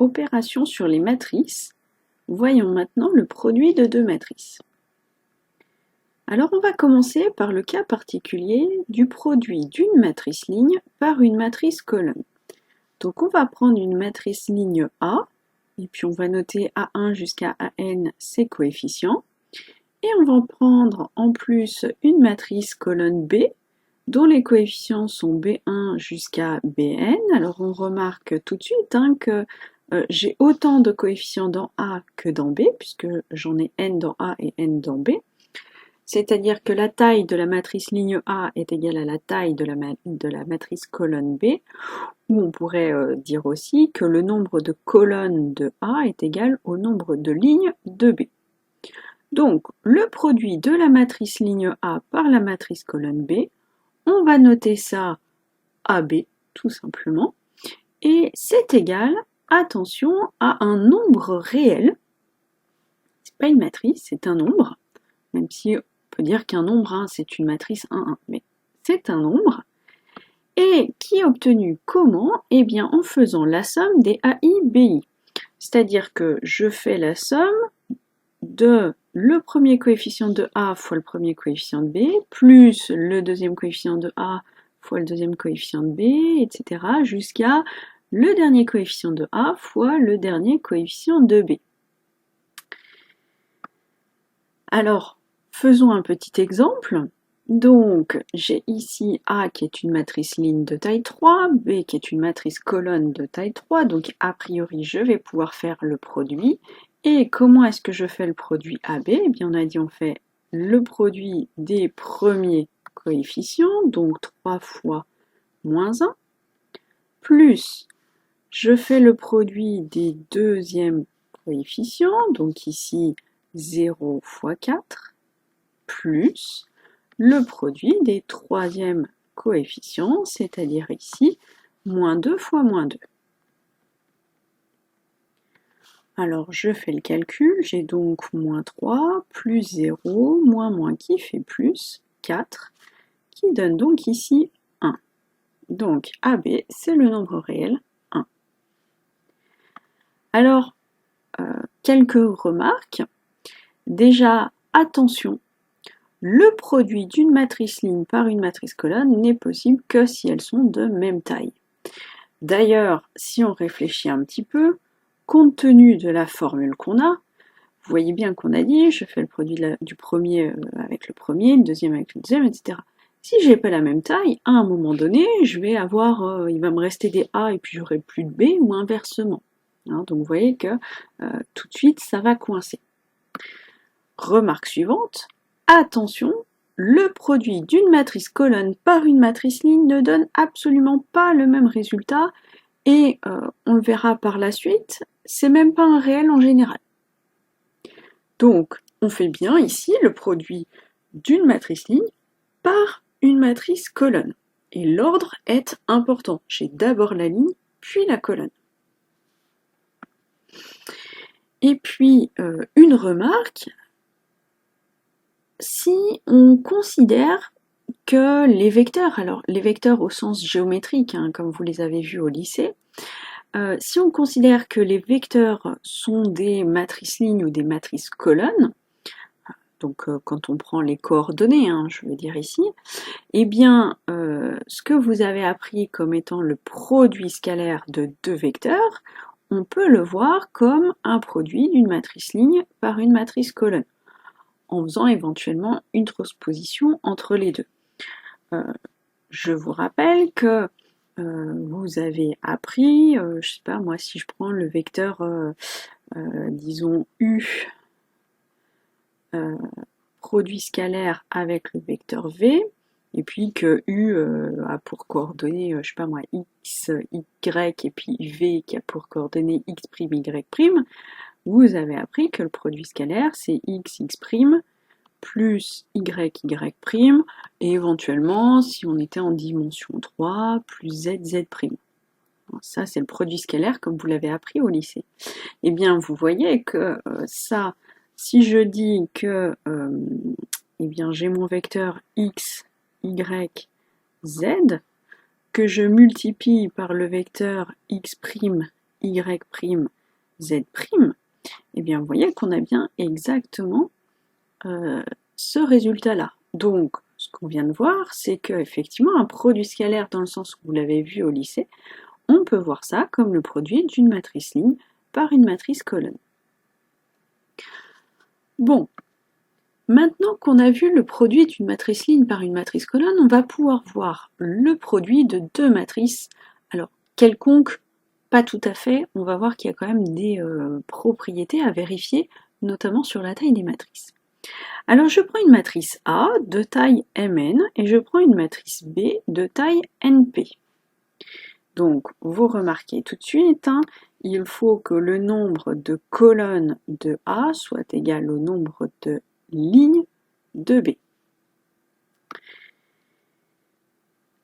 opération sur les matrices. Voyons maintenant le produit de deux matrices. Alors on va commencer par le cas particulier du produit d'une matrice ligne par une matrice colonne. Donc on va prendre une matrice ligne A, et puis on va noter A1 jusqu'à AN ses coefficients. Et on va prendre en plus une matrice colonne B, dont les coefficients sont B1 jusqu'à Bn. Alors on remarque tout de suite que j'ai autant de coefficients dans A que dans B, puisque j'en ai n dans A et n dans B. C'est-à-dire que la taille de la matrice ligne A est égale à la taille de la matrice colonne B, ou on pourrait dire aussi que le nombre de colonnes de A est égal au nombre de lignes de B. Donc, le produit de la matrice ligne A par la matrice colonne B, on va noter ça AB, tout simplement, et c'est égal, attention, à un nombre réel. C'est pas une matrice, c'est un nombre, même si on peut dire qu'un nombre, c'est une matrice 1, mais c'est un nombre, et qui est obtenu comment? Eh bien, en faisant la somme des AI, BI. C'est-à-dire que je fais la somme de le premier coefficient de A fois le premier coefficient de B, plus le deuxième coefficient de A fois le deuxième coefficient de B, etc., jusqu'à le dernier coefficient de A fois le dernier coefficient de B. Alors, faisons un petit exemple. Donc, j'ai ici A qui est une matrice ligne de taille 3, B qui est une matrice colonne de taille 3, donc a priori je vais pouvoir faire le produit. Et comment est-ce que je fais le produit AB? Eh bien on a dit on fait le produit des premiers coefficients, donc 3 fois moins 1, plus je fais le produit des deuxièmes coefficients, donc ici 0 fois 4, plus le produit des troisièmes coefficients, c'est-à-dire ici moins 2 fois moins 2. Alors je fais le calcul, j'ai donc moins 3 plus 0 moins moins qui fait plus 4, qui donne donc ici 1. Donc AB, c'est le nombre réel 1. Alors, quelques remarques. Déjà, attention, le produit d'une matrice ligne par une matrice colonne n'est possible que si elles sont de même taille. D'ailleurs, si on réfléchit un petit peu, compte tenu de la formule qu'on a, vous voyez bien qu'on a dit, je fais le produit du premier avec le premier, le deuxième avec le deuxième, etc. Si j'ai pas la même taille, à un moment donné, je vais avoir, il va me rester des A et puis j'aurai plus de B, ou inversement. Hein, donc vous voyez que tout de suite, ça va coincer. Remarque suivante, attention, le produit d'une matrice colonne par une matrice ligne ne donne absolument pas le même résultat, et on le verra par la suite, c'est même pas un réel en général. Donc, on fait bien ici le produit d'une matrice ligne par une matrice colonne. Et l'ordre est important. J'ai d'abord la ligne, puis la colonne. Et puis, une remarque, si on considère que les vecteurs, alors les vecteurs au sens géométrique, comme vous les avez vus au lycée, si on considère que les vecteurs sont des matrices lignes ou des matrices colonnes, donc quand on prend les coordonnées, je veux dire ici, eh bien ce que vous avez appris comme étant le produit scalaire de deux vecteurs, on peut le voir comme un produit d'une matrice ligne par une matrice colonne, en faisant éventuellement une transposition entre les deux. Je vous rappelle que vous avez appris, je sais pas moi, si je prends le vecteur, disons U, produit scalaire avec le vecteur V, et puis que U a pour coordonnées, je sais pas moi, X, Y, et puis V qui a pour coordonnées X', Y', vous avez appris que le produit scalaire c'est X, X', plus Y, Y', et éventuellement, si on était en dimension 3, plus Z, Z'. Ça, c'est le produit scalaire comme vous l'avez appris au lycée. Eh bien, vous voyez que ça, si je dis que eh bien, j'ai mon vecteur X, Y, Z, que je multiplie par le vecteur X', Y', Z', eh bien vous voyez qu'on a bien exactement ce résultat-là. Donc, ce qu'on vient de voir, c'est qu'effectivement, un produit scalaire, dans le sens où vous l'avez vu au lycée, on peut voir ça comme le produit d'une matrice ligne par une matrice colonne. Bon, maintenant qu'on a vu le produit d'une matrice ligne par une matrice colonne, on va pouvoir voir le produit de deux matrices. Alors, quelconque, pas tout à fait, on va voir qu'il y a quand même des propriétés à vérifier, notamment sur la taille des matrices. Alors je prends une matrice A de taille Mn et je prends une matrice B de taille Np. Donc vous remarquez tout de suite, il faut que le nombre de colonnes de A soit égal au nombre de lignes de B.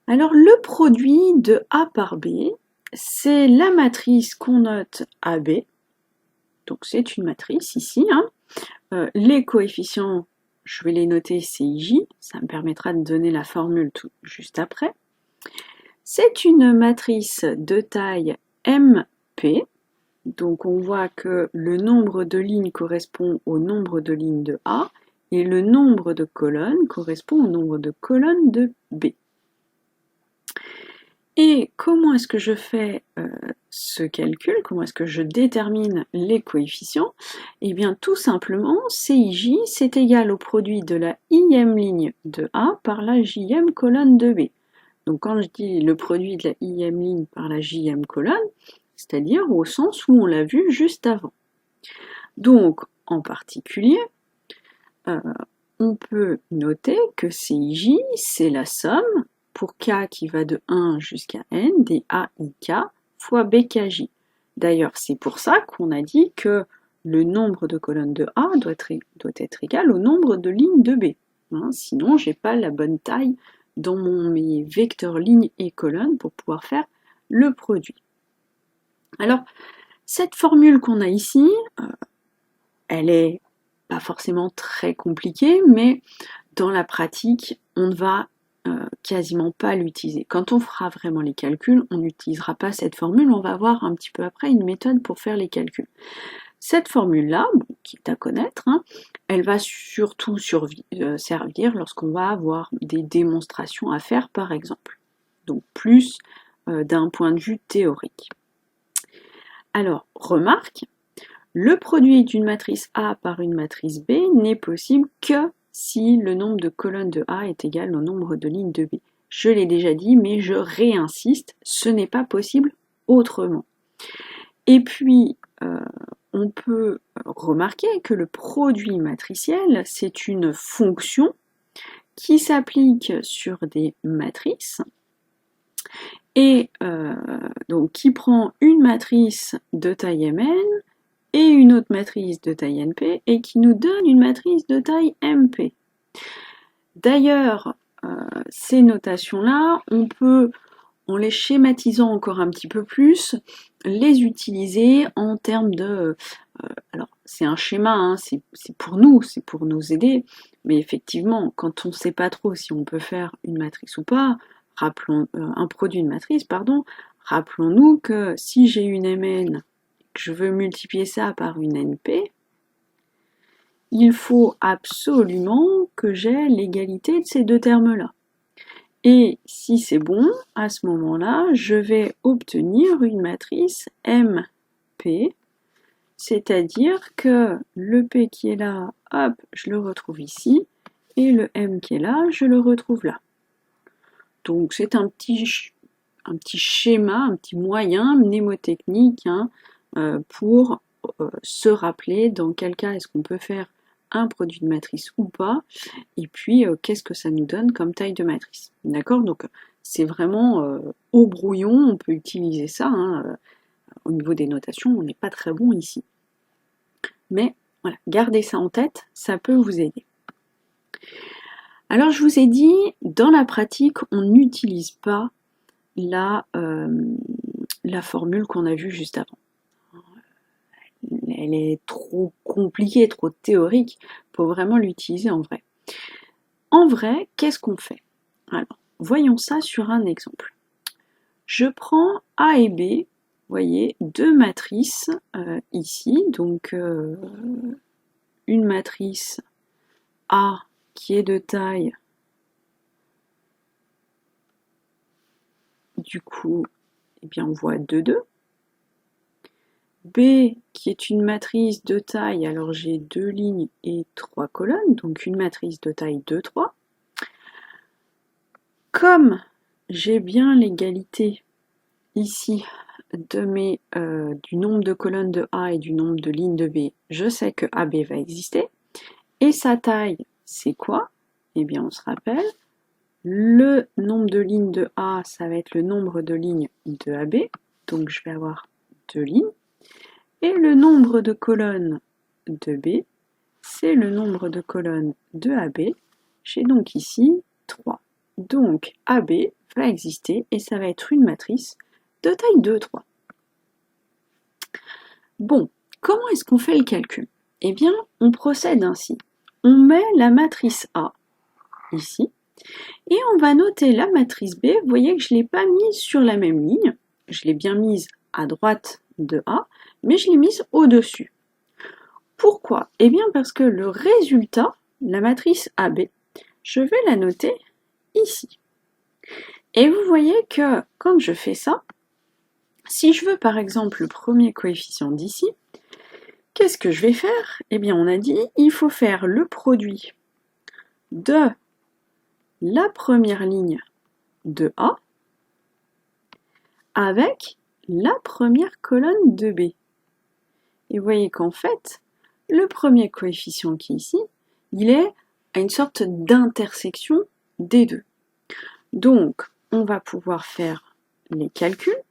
Alors le produit de A par B, c'est la matrice qu'on note AB. Donc c'est une matrice ici. Les coefficients, je vais les noter CIJ, ça me permettra de donner la formule tout juste après. C'est une matrice de taille MP, donc on voit que le nombre de lignes correspond au nombre de lignes de A et le nombre de colonnes correspond au nombre de colonnes de B. Et comment est-ce que je fais ce calcul? Comment est-ce que je détermine les coefficients? Eh bien tout simplement, CIJ c'est égal au produit de la ième ligne de A par la jème colonne de B. Donc quand je dis le produit de la ième ligne par la jème colonne, c'est-à-dire au sens où on l'a vu juste avant. Donc en particulier, on peut noter que CIJ c'est la somme pour K qui va de 1 jusqu'à N des AIK fois BKJ. D'ailleurs, c'est pour ça qu'on a dit que le nombre de colonnes de A doit être égal au nombre de lignes de B. Sinon, je n'ai pas la bonne taille dans mes vecteurs lignes et colonnes pour pouvoir faire le produit. Alors, cette formule qu'on a ici, elle est pas forcément très compliquée, mais dans la pratique, on ne va quasiment pas l'utiliser. Quand on fera vraiment les calculs, on n'utilisera pas cette formule, on va voir un petit peu après une méthode pour faire les calculs. Cette formule-là, qui est à connaître, elle va surtout servir lorsqu'on va avoir des démonstrations à faire par exemple. Donc plus d'un point de vue théorique. Alors, remarque, le produit d'une matrice A par une matrice B n'est possible que si le nombre de colonnes de A est égal au nombre de lignes de B. Je l'ai déjà dit, mais je réinsiste, ce n'est pas possible autrement. Et puis, on peut remarquer que le produit matriciel, c'est une fonction qui s'applique sur des matrices et donc qui prend une matrice de taille Mn et une autre matrice de taille Np et qui nous donne une matrice de taille Mp. D'ailleurs, ces notations-là, on peut, en les schématisant encore un petit peu plus, les utiliser en termes de... alors, c'est un schéma, c'est pour nous aider, mais effectivement, quand on ne sait pas trop si on peut faire une matrice ou pas, un produit de matrice, pardon, rappelons-nous que si j'ai une Mn, que je veux multiplier ça par une Np, il faut absolument que j'ai l'égalité de ces deux termes-là. Et si c'est bon, à ce moment-là, je vais obtenir une matrice MP, c'est-à-dire que le P qui est là, hop, je le retrouve ici, et le M qui est là, je le retrouve là. Donc c'est un petit schéma, un petit moyen mnémotechnique pour se rappeler dans quel cas est-ce qu'on peut faire un produit de matrice ou pas, et puis qu'est-ce que ça nous donne comme taille de matrice. D'accord? Donc c'est vraiment au brouillon, on peut utiliser ça. Au niveau des notations, on n'est pas très bon ici. Mais voilà, gardez ça en tête, ça peut vous aider. Alors je vous ai dit, dans la pratique, on n'utilise pas la formule qu'on a vue juste avant. Elle est trop compliquée, trop théorique pour vraiment l'utiliser en vrai. En vrai, qu'est-ce qu'on fait? Alors, voyons ça sur un exemple. Je prends A et B voyez, deux matrices ici, donc une matrice A qui est de taille, du coup, eh bien, on voit 2, 2. B qui est une matrice de taille, alors j'ai 2 lignes et 3 colonnes, donc une matrice de taille 2, 3. Comme j'ai bien l'égalité ici du nombre de colonnes de A et du nombre de lignes de B, je sais que AB va exister. Et sa taille, c'est quoi? Eh bien, on se rappelle, le nombre de lignes de A, ça va être le nombre de lignes de AB, donc je vais avoir 2 lignes. Et le nombre de colonnes de B, c'est le nombre de colonnes de AB. J'ai donc ici 3. Donc AB va exister et ça va être une matrice de taille 2, 3. Bon, comment est-ce qu'on fait le calcul? Eh bien, on procède ainsi. On met la matrice A ici et on va noter la matrice B. Vous voyez que je ne l'ai pas mise sur la même ligne. Je l'ai bien mise à droite de A, mais je l'ai mise au-dessus. Pourquoi? Eh bien parce que le résultat, la matrice AB, je vais la noter ici. Et vous voyez que quand je fais ça, si je veux par exemple le premier coefficient d'ici, qu'est-ce que je vais faire? Eh bien on a dit, il faut faire le produit de la première ligne de A avec la première colonne de B. Et vous voyez qu'en fait, le premier coefficient qui est ici, il est à une sorte d'intersection des deux. Donc, on va pouvoir faire les calculs.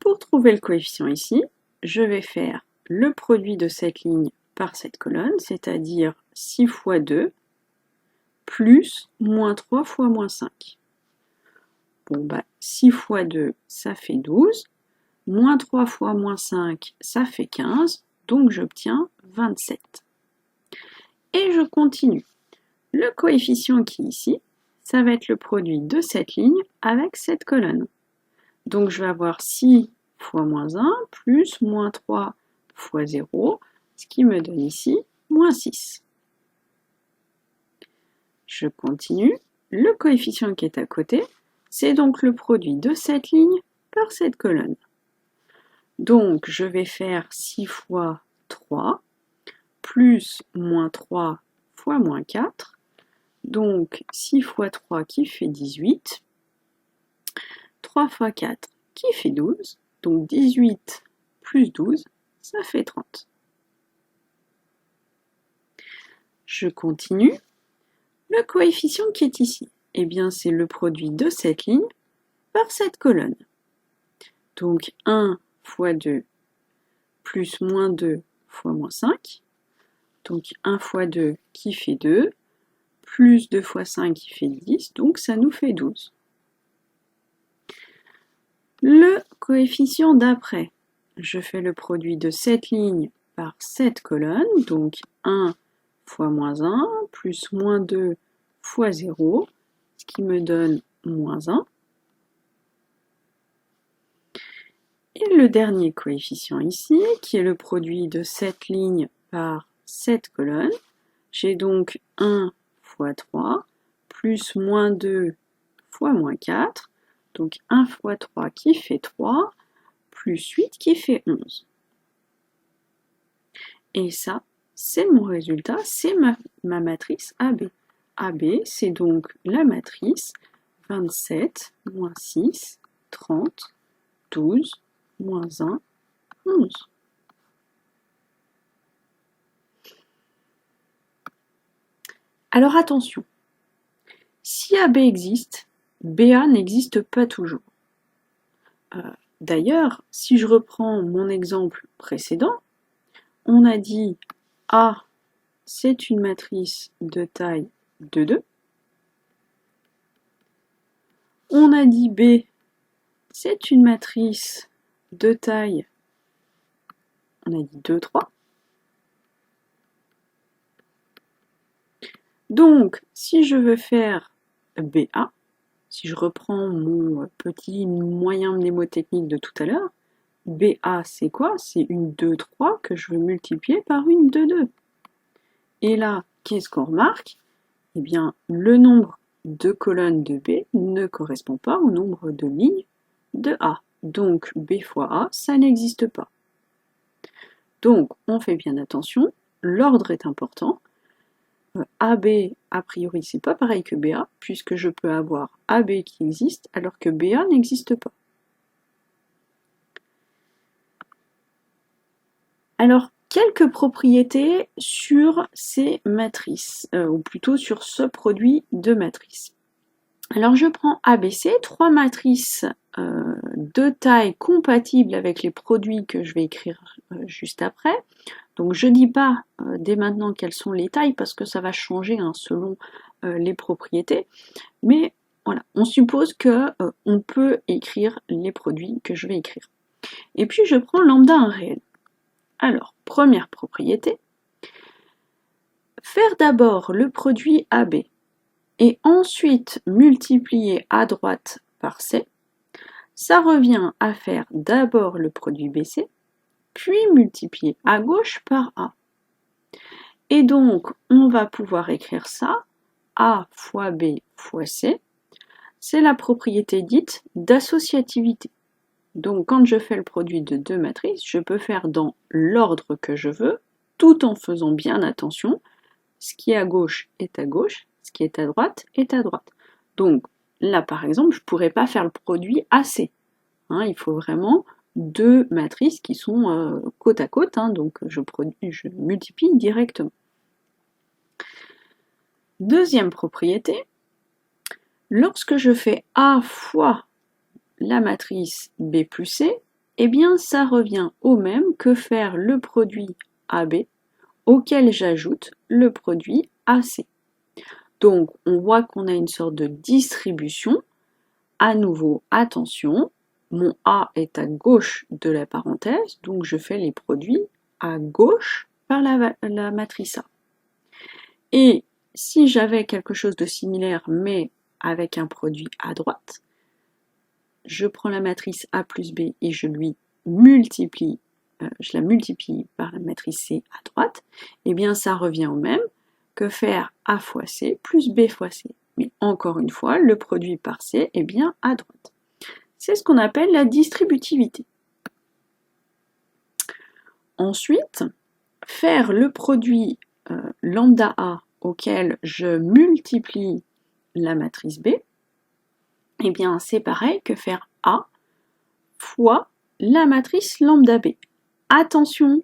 Pour trouver le coefficient ici, je vais faire le produit de cette ligne par cette colonne, c'est-à-dire 6 fois 2, plus moins 3 fois moins 5. Bon, 6 fois 2, ça fait 12. Moins 3 fois moins 5, ça fait 15. Donc j'obtiens 27. Et je continue. Le coefficient qui est ici, ça va être le produit de cette ligne avec cette colonne. Donc je vais avoir 6 fois moins 1 plus moins 3 fois 0, ce qui me donne ici moins 6. Je continue. Le coefficient qui est à côté, c'est donc le produit de cette ligne par cette colonne. Donc je vais faire 6 fois 3 plus moins 3 fois moins 4. Donc 6 fois 3 qui fait 18. 3 fois 4 qui fait 12. Donc 18 plus 12, ça fait 30. Je continue. Le coefficient qui est ici, eh bien c'est le produit de cette ligne par cette colonne. Donc 1 fois 2 plus moins 2 fois moins 5. Donc 1 fois 2 qui fait 2, plus 2 fois 5 qui fait 10, donc ça nous fait 12. Le coefficient d'après, je fais le produit de cette ligne par cette colonne, donc 1 fois moins 1, plus moins 2 fois 0, ce qui me donne moins 1. Et le dernier coefficient ici, qui est le produit de cette ligne par cette colonne, j'ai donc 1 fois 3, plus moins 2 fois moins 4, donc 1 fois 3 qui fait 3, plus 8 qui fait 11. Et ça, c'est mon résultat, c'est ma matrice AB. AB, c'est donc la matrice 27, moins 6, 30, 12, moins 1, 11. Alors attention, si AB existe, BA n'existe pas toujours. D'ailleurs, si je reprends mon exemple précédent, on a dit A, c'est une matrice de taille 2, 2. On a dit B, c'est une matrice de taille, on a dit 2, 3. Donc, si je veux faire BA, si je reprends mon petit moyen mnémotechnique de tout à l'heure, BA, c'est quoi? C'est une 2, 3 que je veux multiplier par une 2, 2. Et là, qu'est-ce qu'on remarque? Eh bien, le nombre de colonnes de B ne correspond pas au nombre de lignes de A. Donc, B fois A, ça n'existe pas. Donc, on fait bien attention, l'ordre est important. AB, a priori, c'est pas pareil que BA, puisque je peux avoir AB qui existe, alors que BA n'existe pas. Alors, quelques propriétés sur ces matrices, ou plutôt sur ce produit de matrices. Alors, je prends ABC, 3 matrices de taille compatible avec les produits que je vais écrire juste après. Donc je ne dis pas dès maintenant quelles sont les tailles parce que ça va changer selon les propriétés. Mais voilà, on suppose qu'on peut écrire les produits que je vais écrire. Et puis je prends lambda 1 réel. Alors, première propriété, faire d'abord le produit AB et ensuite multiplier à droite par C, ça revient à faire d'abord le produit BC, puis multiplier à gauche par A. Et donc, on va pouvoir écrire ça, A fois B fois C, c'est la propriété dite d'associativité. Donc, quand je fais le produit de deux matrices, je peux faire dans l'ordre que je veux, tout en faisant bien attention, ce qui est à gauche est à gauche, ce qui est à droite est à droite. Donc, là, par exemple, je ne pourrais pas faire le produit AC. Il faut vraiment deux matrices qui sont côte à côte, donc je multiplie directement. Deuxième propriété, lorsque je fais A fois la matrice B plus C, eh bien ça revient au même que faire le produit AB auquel j'ajoute le produit AC. Donc on voit qu'on a une sorte de distribution. À nouveau, attention, mon A est à gauche de la parenthèse, donc je fais les produits à gauche par la matrice A. Et si j'avais quelque chose de similaire, mais avec un produit à droite, je prends la matrice A plus B et je la multiplie par la matrice C à droite, et bien ça revient au même que faire A fois C plus B fois C. Mais encore une fois, le produit par C est bien à droite. C'est ce qu'on appelle la distributivité. Ensuite, faire le produit lambda A auquel je multiplie la matrice B, eh bien c'est pareil que faire A fois la matrice lambda B. Attention,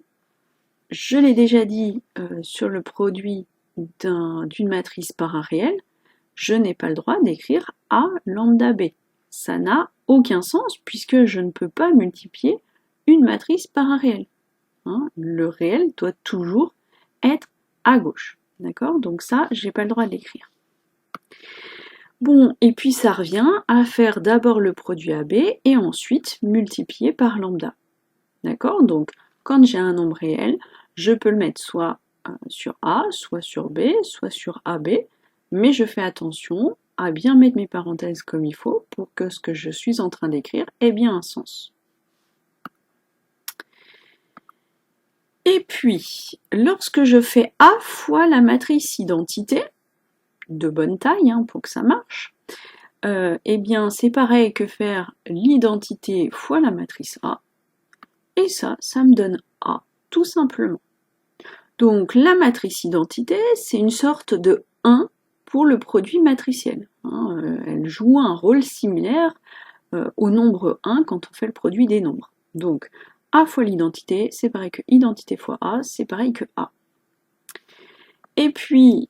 je l'ai déjà dit sur le produit d'une matrice par un réel, je n'ai pas le droit d'écrire A lambda B. Ça n'a aucun sens puisque je ne peux pas multiplier une matrice par un réel. Le réel doit toujours être à gauche. D'accord? Donc ça, j'ai pas le droit de l'écrire. Bon, et puis ça revient à faire d'abord le produit AB et ensuite multiplier par lambda. D'accord? Donc, quand j'ai un nombre réel, je peux le mettre soit sur A, soit sur B, soit sur AB, mais je fais attention à bien mettre mes parenthèses comme il faut pour que ce que je suis en train d'écrire ait bien un sens. Et puis, lorsque je fais A fois la matrice identité, de bonne taille pour que ça marche, eh bien c'est pareil que faire l'identité fois la matrice A, et ça me donne A, tout simplement. Donc la matrice identité, c'est une sorte de 1 pour le produit matriciel. Elle joue un rôle similaire au nombre 1 quand on fait le produit des nombres. Donc A fois l'identité, c'est pareil que identité fois A, c'est pareil que A. Et puis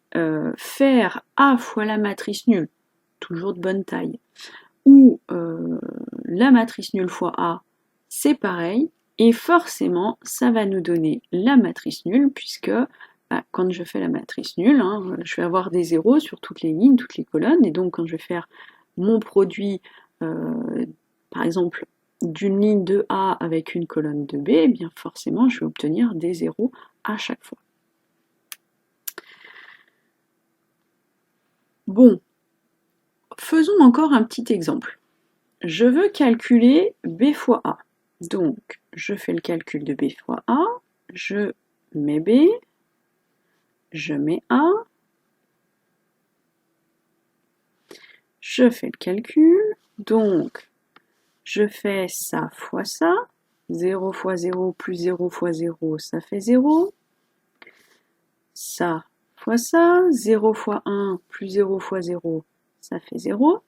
faire A fois la matrice nulle, toujours de bonne taille, ou la matrice nulle fois A, c'est pareil, et forcément ça va nous donner la matrice nulle, puisque quand je fais la matrice nulle, je vais avoir des zéros sur toutes les lignes, toutes les colonnes, et donc quand je vais faire mon produit, par exemple, d'une ligne de A avec une colonne de B, eh bien forcément je vais obtenir des zéros à chaque fois. Bon, faisons encore un petit exemple. Je veux calculer B fois A. Donc, je fais le calcul de B fois A, je mets B, je mets A, je fais le calcul, donc je fais ça fois ça, 0 fois 0 plus 0 fois 0, ça fait 0, ça fois ça, 0 fois 1 plus 0 fois 0, ça fait 0.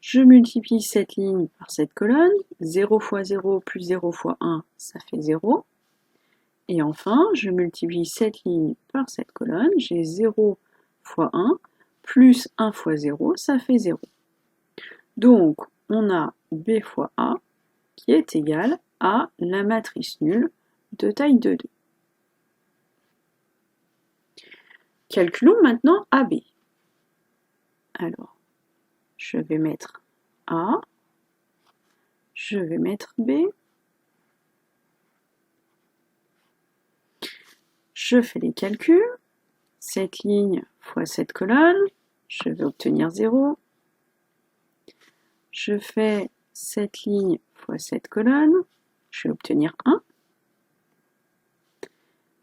Je multiplie cette ligne par cette colonne, 0 fois 0 plus 0 fois 1, ça fait 0. Et enfin, je multiplie cette ligne par cette colonne, j'ai 0 fois 1 plus 1 fois 0, ça fait 0. Donc, on a B fois A qui est égal à la matrice nulle de taille de 2. Calculons maintenant AB. Alors, je vais mettre A, je vais mettre B, je fais les calculs, cette ligne fois cette colonne, je vais obtenir 0. Je fais cette ligne fois cette colonne, je vais obtenir 1.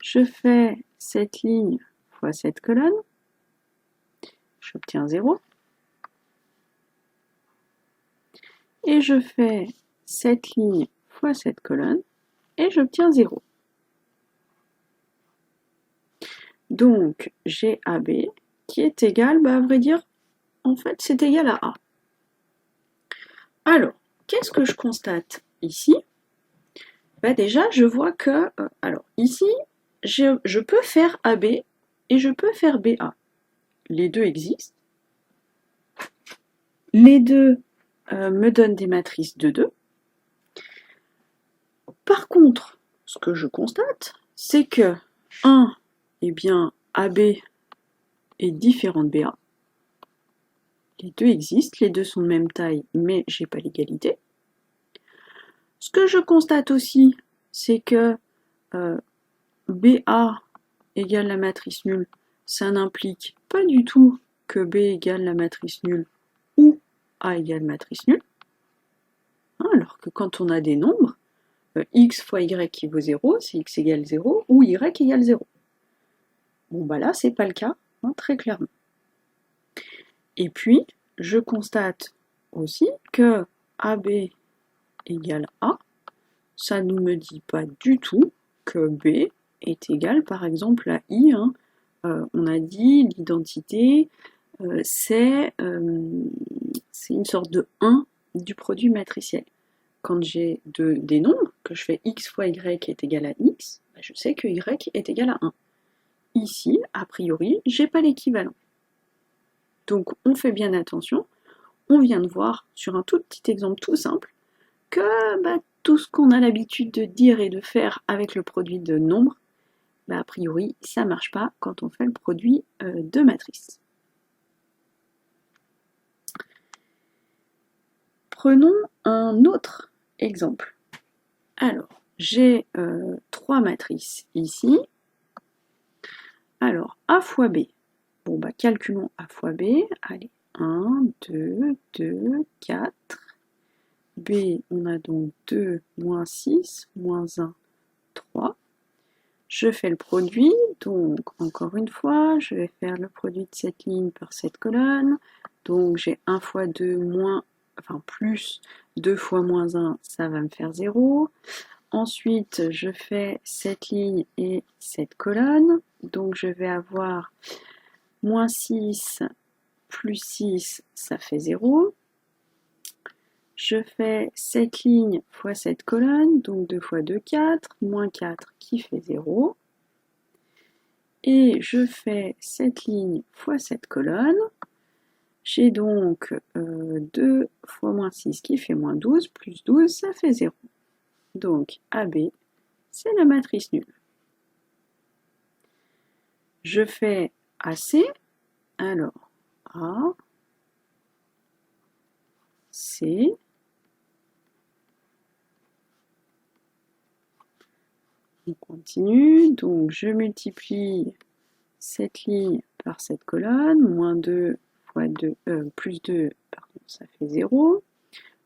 Je fais cette ligne fois cette colonne, j'obtiens 0. Et je fais cette ligne fois cette colonne, et j'obtiens 0. Donc, j'ai AB qui est égal, à vrai dire, en fait, c'est égal à A. Alors, qu'est-ce que je constate ici? Déjà, je vois que, alors ici, je peux faire AB et je peux faire BA. Les deux existent. Les deux me donnent des matrices de 2. Par contre, ce que je constate, c'est que 1, eh bien, AB est différent de BA. Les deux existent, les deux sont de même taille, mais j'ai pas l'égalité. Ce que je constate aussi, c'est que BA égale la matrice nulle, ça n'implique pas du tout que B égale la matrice nulle ou A égale matrice nulle. Alors que quand on a des nombres, x fois y qui vaut 0, c'est x égale 0 ou y égale 0. Bon bah là, c'est pas le cas, très clairement. Et puis, je constate aussi que AB égale A, ça ne me dit pas du tout que B est égal par exemple à I. On a dit l'identité, c'est une sorte de 1 du produit matriciel. Quand j'ai des nombres, que je fais x fois y est égal à x, je sais que y est égal à 1. Ici, a priori, j'ai pas l'équivalent. Donc on fait bien attention. On vient de voir sur un tout petit exemple tout simple que tout ce qu'on a l'habitude de dire et de faire avec le produit de nombres, a priori, ça ne marche pas quand on fait le produit de matrices. Prenons un autre exemple. Alors, j'ai 3 matrices ici. Alors, A fois B. Bon, calculons A fois B. Allez, 1, 2, 2, 4. B, on a donc 2, moins 6, moins 1, 3. Je fais le produit, donc encore une fois, je vais faire le produit de cette ligne par cette colonne. Donc j'ai 1 fois 2 moins, enfin plus 2 fois moins 1, ça va me faire 0. Ensuite, je fais cette ligne et cette colonne. Donc je vais avoir moins 6 plus 6, ça fait 0. Je fais cette ligne fois cette colonne, donc 2 fois 2, 4, moins 4 qui fait 0. Et je fais cette ligne fois cette colonne. J'ai donc 2 fois moins 6 qui fait moins 12, plus 12, ça fait 0. Donc AB, c'est la matrice nulle. Je fais AC, alors A, C, on continue, donc je multiplie cette ligne par cette colonne, moins 2 fois 2, plus 2, pardon, ça fait 0.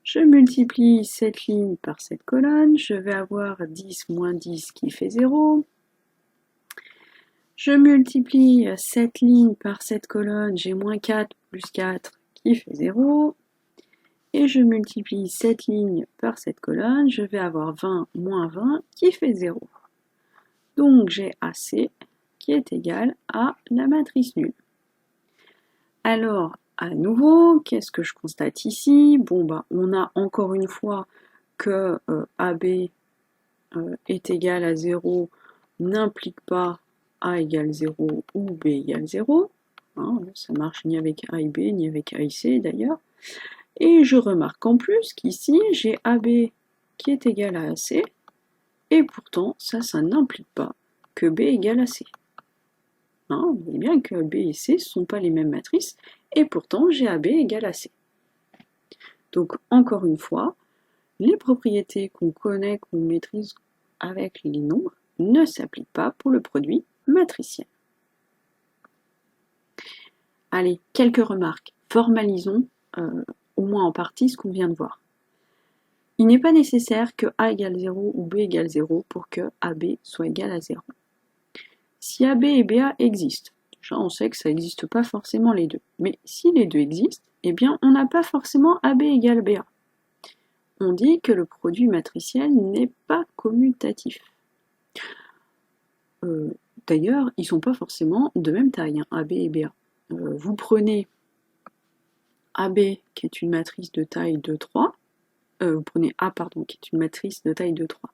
Je multiplie cette ligne par cette colonne, je vais avoir 10 moins 10 qui fait 0. Je multiplie cette ligne par cette colonne, j'ai moins 4 plus 4 qui fait 0. Et je multiplie cette ligne par cette colonne, je vais avoir 20 moins 20 qui fait 0. Donc j'ai AC qui est égal à la matrice nulle. Alors, à nouveau, qu'est-ce que je constate ici? Bon, on a encore une fois que AB est égal à 0 n'implique pas A égale 0 ou B égale 0. Hein, ça marche ni avec A et B, ni avec A et C d'ailleurs. Et je remarque en plus qu'ici, j'ai AB qui est égal à AC, et pourtant, ça n'implique pas que B égale à C. Hein, vous voyez bien que B et C ne sont pas les mêmes matrices, et pourtant, j'ai AB égale à C. Donc, encore une fois, les propriétés qu'on connaît, qu'on maîtrise avec les nombres, ne s'appliquent pas pour le produit matriciel. Allez, quelques remarques. Formalisons au moins en partie ce qu'on vient de voir. Il n'est pas nécessaire que A égale 0 ou B égale 0 pour que AB soit égal à 0. Si AB et BA existent, déjà on sait que ça n'existe pas forcément les deux, mais si les deux existent, eh bien on n'a pas forcément AB égale BA. On dit que le produit matriciel n'est pas commutatif. D'ailleurs, ils ne sont pas forcément de même taille, hein, AB et BA. Vous prenez AB qui est une matrice de taille 2, 3, vous prenez A, pardon, qui est une matrice de taille 2, 3.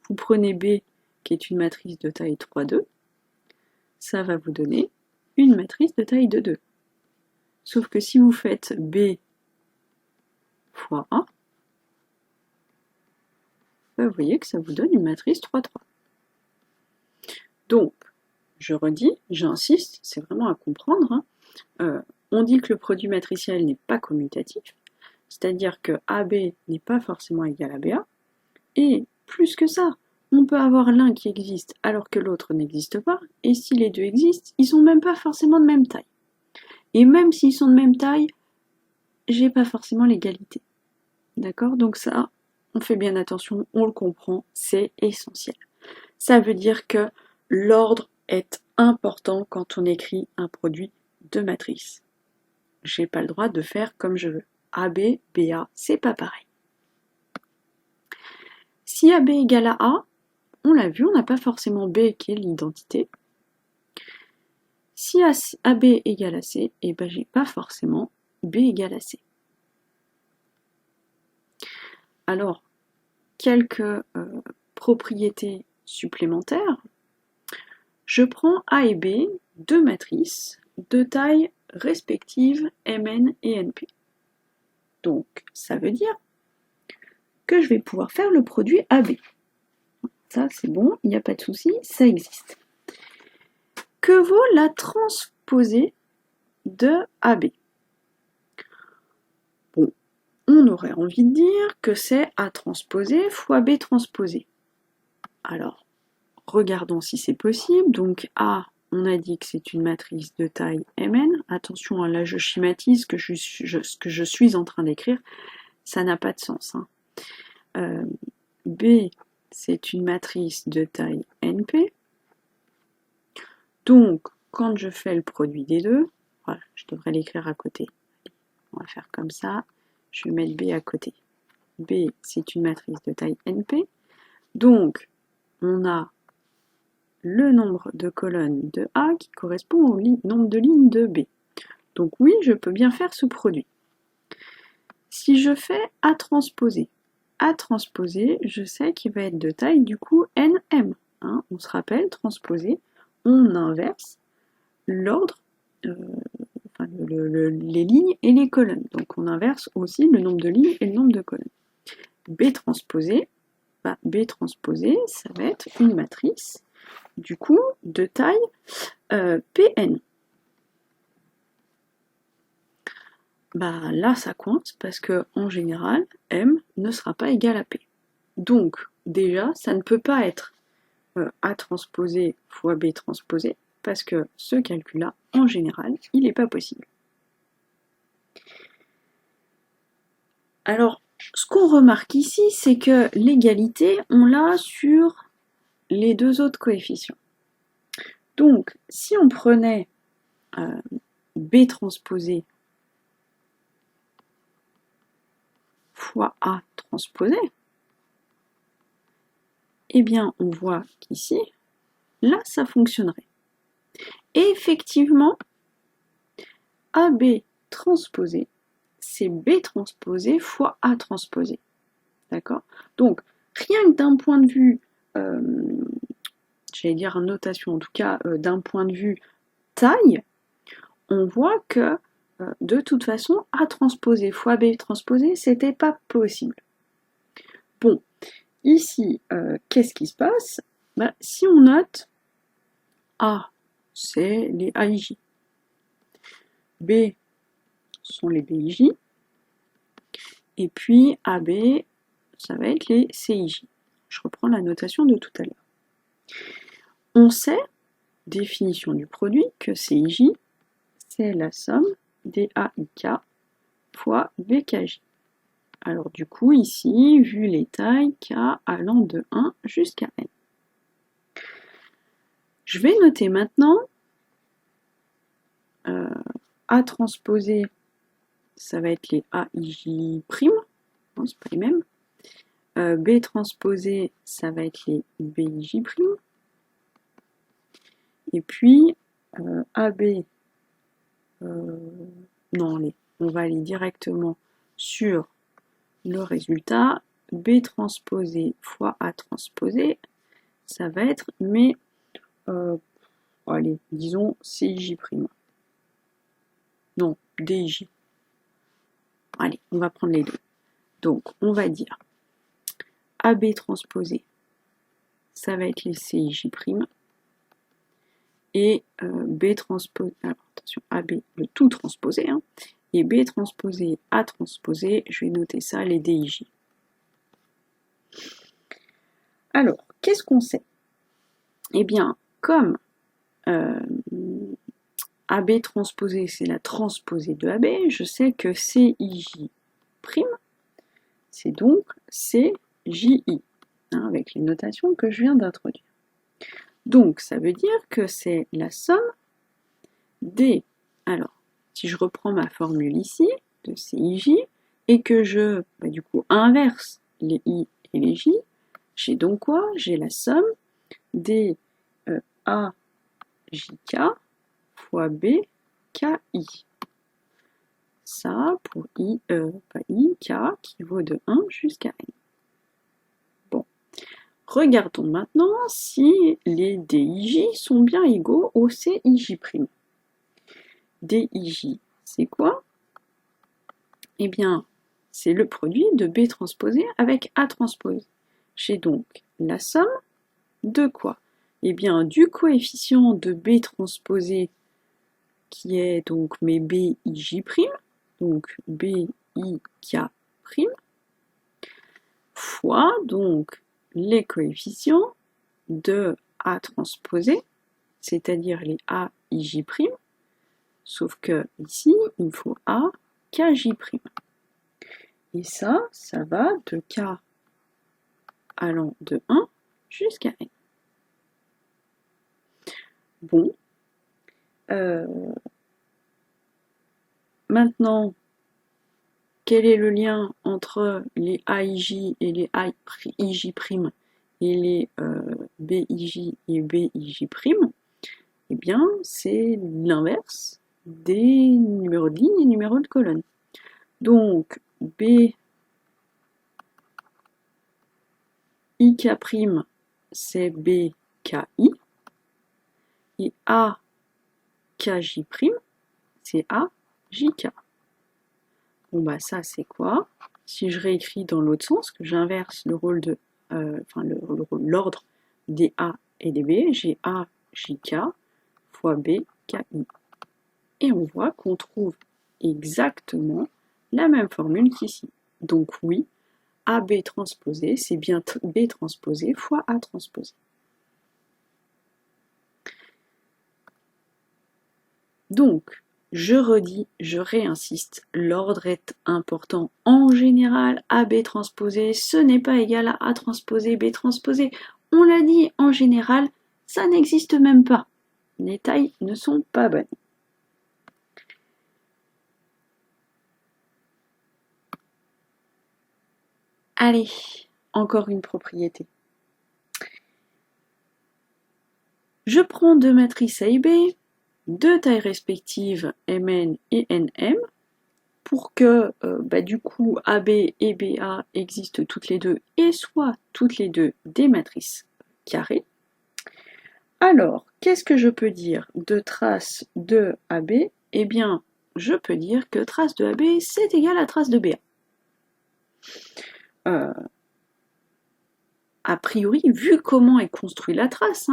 Vous prenez B, qui est une matrice de taille 3, 2. Ça va vous donner une matrice de taille 2, 2. Sauf que si vous faites B fois A, vous voyez que ça vous donne une matrice 3, 3. Donc, je redis, j'insiste, c'est vraiment à comprendre. Hein. On dit que le produit matriciel n'est pas commutatif, c'est-à-dire que AB n'est pas forcément égal à BA, et plus que ça, on peut avoir l'un qui existe alors que l'autre n'existe pas, et si les deux existent, ils sont même pas forcément de même taille. Et même s'ils sont de même taille, j'ai pas forcément l'égalité. D'accord? Donc ça, on fait bien attention, on le comprend, c'est essentiel. Ça veut dire que l'ordre est important quand on écrit un produit de matrice. J'ai pas le droit de faire comme je veux. AB, BA, c'est pas pareil. Si AB égale à A, on l'a vu, on n'a pas forcément B qui est l'identité. Si AB égale à C, et ben j'ai pas forcément B égale à C. Alors, quelques propriétés supplémentaires. Je prends A et B, deux matrices de taille respective Mn et Np. Donc, ça veut dire que je vais pouvoir faire le produit AB. Ça, c'est bon, il n'y a pas de souci, ça existe. Que vaut la transposée de AB? Bon, on aurait envie de dire que c'est A transposé fois B transposé. Alors, regardons si c'est possible. Donc A, on a dit que c'est une matrice de taille Mn. Attention, là je schématise ce que je suis en train d'écrire. Ça n'a pas de sens. Hein. B, c'est une matrice de taille NP. Donc, quand je fais le produit des deux, voilà, je devrais l'écrire à côté. On va faire comme ça. Je vais mettre B à côté. B, c'est une matrice de taille NP. Donc, on a le nombre de colonnes de A qui correspond au nombre de lignes de B. Donc oui, je peux bien faire ce produit. Si je fais A transposé, je sais qu'il va être de taille du coup NM. Hein, on se rappelle, transposé, on inverse l'ordre, les lignes et les colonnes. Donc on inverse aussi le nombre de lignes et le nombre de colonnes. B transposé, ça va être une matrice du coup de taille Pn. Là ça coince parce que en général M ne sera pas égal à P. Donc déjà ça ne peut pas être A transposé fois B transposé parce que ce calcul là en général il n'est pas possible. Alors Ce qu'on remarque ici, c'est que l'égalité, on l'a sur les deux autres coefficients. Donc, si on prenait B transposé fois A transposé, eh bien, on voit qu'ici, là, ça fonctionnerait. Et effectivement, AB transposé, c'est B transposé fois A transposé. D'accord? Donc, rien que d'un point de vue, j'allais dire notation, en tout cas d'un point de vue taille, on voit que de toute façon, A transposé fois B transposé, c'était pas possible. Bon, ici, qu'est-ce qui se passe? Si on note A, c'est les AIJ. B sont les BIJ. Et puis AB, ça va être les CIJ. Je reprends la notation de tout à l'heure. On sait, définition du produit, que CIJ, c'est la somme des AIK fois BKJ. Alors du coup, ici, vu les tailles, K allant de 1 jusqu'à N. Je vais noter maintenant A transposé, ça va être les AIJ', non, c'est pas les mêmes. B transposé, ça va être les BIJ'. Et puis, AB, non, on va aller directement sur le résultat. B transposé fois A transposé, ça va être mes, allez, disons CIJ'. Non, DIJ. Allez, on va prendre les deux. Donc, on va dire AB transposé, ça va être les CIJ'. Et B transposé, alors attention, AB, le tout transposé, hein, et B transposé, A transposé, je vais noter ça, les DIJ. Alors, qu'est-ce qu'on sait? Eh bien, comme AB transposé, c'est la transposée de AB, je sais que CIJ', c'est donc CJI, hein, avec les notations que je viens d'introduire. Donc, ça veut dire que c'est la somme des... Alors, si je reprends ma formule ici, de CIJ, et que je, du coup, inverse les I et les J, j'ai donc quoi? J'ai la somme des AJK fois BKI. Ça, pour I, pas I, K, qui vaut de 1 jusqu'à N. Bon. Regardons maintenant si les DIJ sont bien égaux au CIJ'. DIJ, c'est quoi? Eh bien, c'est le produit de B transposé avec A transposé. J'ai donc la somme de quoi? Eh bien, du coefficient de B transposé, qui est donc mes BIJ', donc BIK', fois donc les coefficients de A transposé, c'est-à-dire les AIJ', sauf que ici, il me faut A, KJ'. Et ça va de K allant de 1 jusqu'à N. Bon. Maintenant, quel est le lien entre les AIJ et les AIJ' et les BIJ et BIJ'? Eh bien, c'est l'inverse des numéros de ligne et numéros de colonne. Donc, BIK', c'est BKI, et AKJ', c'est AJK. Bon, bah ça, c'est quoi? Si je réécris dans l'autre sens, que j'inverse le rôle de, l'ordre des A et des B, j'ai AJK fois BKI. Et on voit qu'on trouve exactement la même formule qu'ici. Donc oui, AB transposé, c'est bien B transposé fois A transposé. Donc, Je redis, je réinsiste, l'ordre est important. En général, AB transposé, ce n'est pas égal à A transposé, B transposé. On l'a dit, en général, ça n'existe même pas. Les tailles ne sont pas bonnes. Allez, encore une propriété. Je prends deux matrices A et B, deux tailles respectives Mn et Nm, pour que du coup AB et BA existent toutes les deux et soient toutes les deux des matrices carrées. Alors, qu'est-ce que je peux dire de trace de AB? Eh bien, je peux dire que trace de AB, c'est égal à trace de BA. A priori, vu comment est construite la trace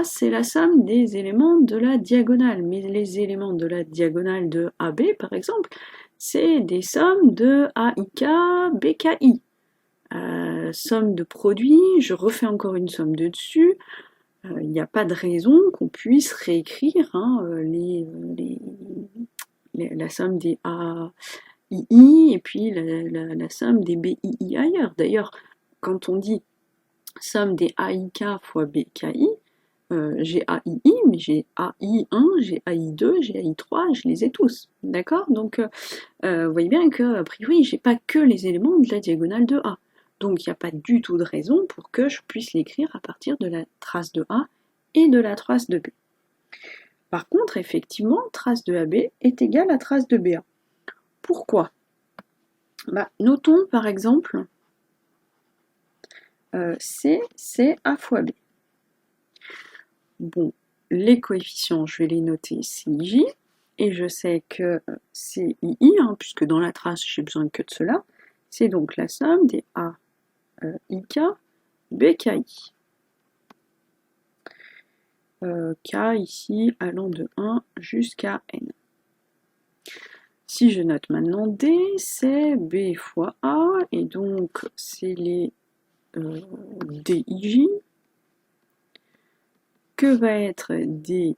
c'est la somme des éléments de la diagonale. Mais les éléments de la diagonale de AB, par exemple, c'est des sommes de AIK, BKI. Somme de produits, je refais encore une somme de dessus. Il n'y a pas de raison qu'on puisse réécrire la somme des AII et puis la somme des BII ailleurs. D'ailleurs, quand on dit somme des AIK fois BKI, j'ai AII, mais j'ai AI1, j'ai AI2, j'ai AI3, je les ai tous, d'accord? Donc, vous voyez bien que, a priori, j'ai pas que les éléments de la diagonale de A. Donc, il n'y a pas du tout de raison pour que je puisse l'écrire à partir de la trace de A et de la trace de B. Par contre, effectivement, trace de AB est égale à trace de BA. Pourquoi? Notons, par exemple, C, c'est A fois B. Bon, les coefficients, je vais les noter CIJ, et je sais que CII, puisque dans la trace, j'ai besoin que de cela, c'est donc la somme des AIK, BKI. K ici allant de 1 jusqu'à N. Si je note maintenant D, c'est B fois A, et donc c'est les DIJ. Que va être DI?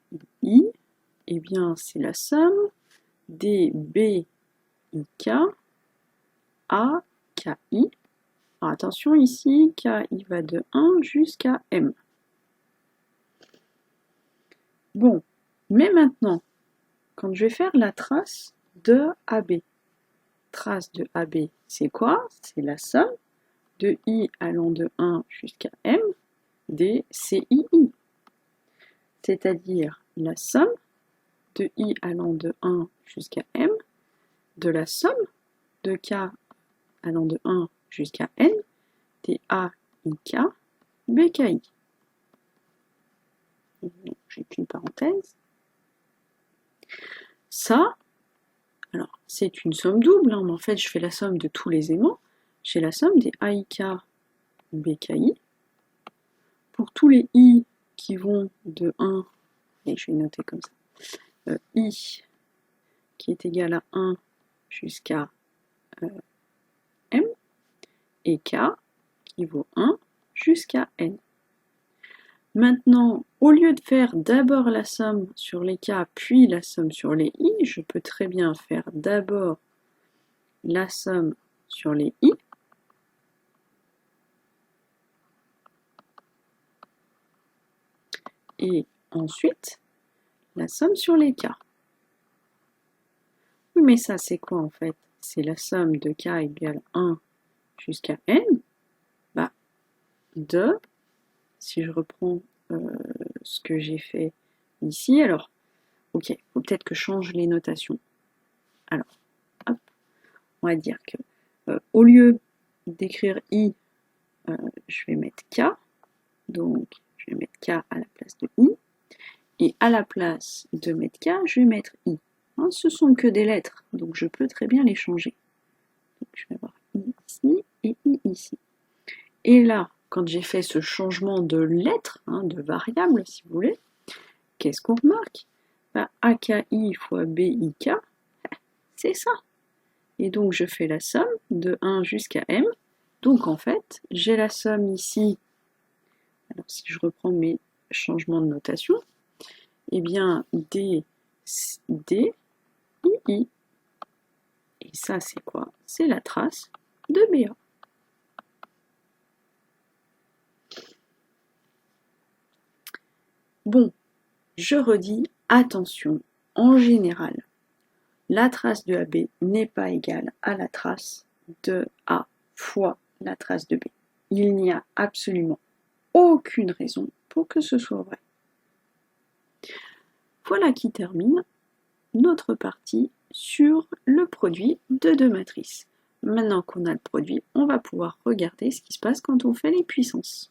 Eh bien, c'est la somme des BIK A KI. Alors attention ici, KI va de 1 jusqu'à M. Bon, mais maintenant, quand je vais faire la trace de AB, trace de AB, c'est quoi? C'est la somme de I allant de 1 jusqu'à M des CII. C'est-à-dire la somme de I allant de 1 jusqu'à M de la somme de K allant de 1 jusqu'à N des AIK BKI. J'ai qu'une parenthèse. Ça, alors c'est une somme double, mais en fait je fais la somme de tous les aimants. J'ai la somme des AIK BKI. Pour tous les I qui vont de 1, et je vais noter comme ça, I qui est égal à 1 jusqu'à M, et K qui vaut 1 jusqu'à N. Maintenant, au lieu de faire d'abord la somme sur les K, puis la somme sur les I, je peux très bien faire d'abord la somme sur les I, et ensuite la somme sur les K. Oui, mais ça, c'est quoi en fait? C'est la somme de K égale 1 jusqu'à N, de, si je reprends ce que j'ai fait ici, alors, ok, il faut peut-être que je change les notations. Alors, hop, on va dire que au lieu d'écrire I, je vais mettre K, donc je vais mettre K à la place de I, et à la place de mettre K, je vais mettre I. Hein, ce sont que des lettres, donc je peux très bien les changer. Donc je vais avoir I ici et I ici. Et là, quand j'ai fait ce changement de lettres, de variable si vous voulez, qu'est-ce qu'on remarque? AKI fois BIK, c'est ça. Et donc je fais la somme de 1 jusqu'à M. Donc en fait, j'ai la somme ici. Alors si je reprends mes changements de notation, eh bien D II. Et ça, c'est quoi? C'est la trace de BA. Bon, je redis, attention, en général, la trace de AB n'est pas égale à la trace de A fois la trace de B. Il n'y a absolument aucune raison pour que ce soit vrai. Voilà qui termine notre partie sur le produit de deux matrices. Maintenant qu'on a le produit, on va pouvoir regarder ce qui se passe quand on fait les puissances.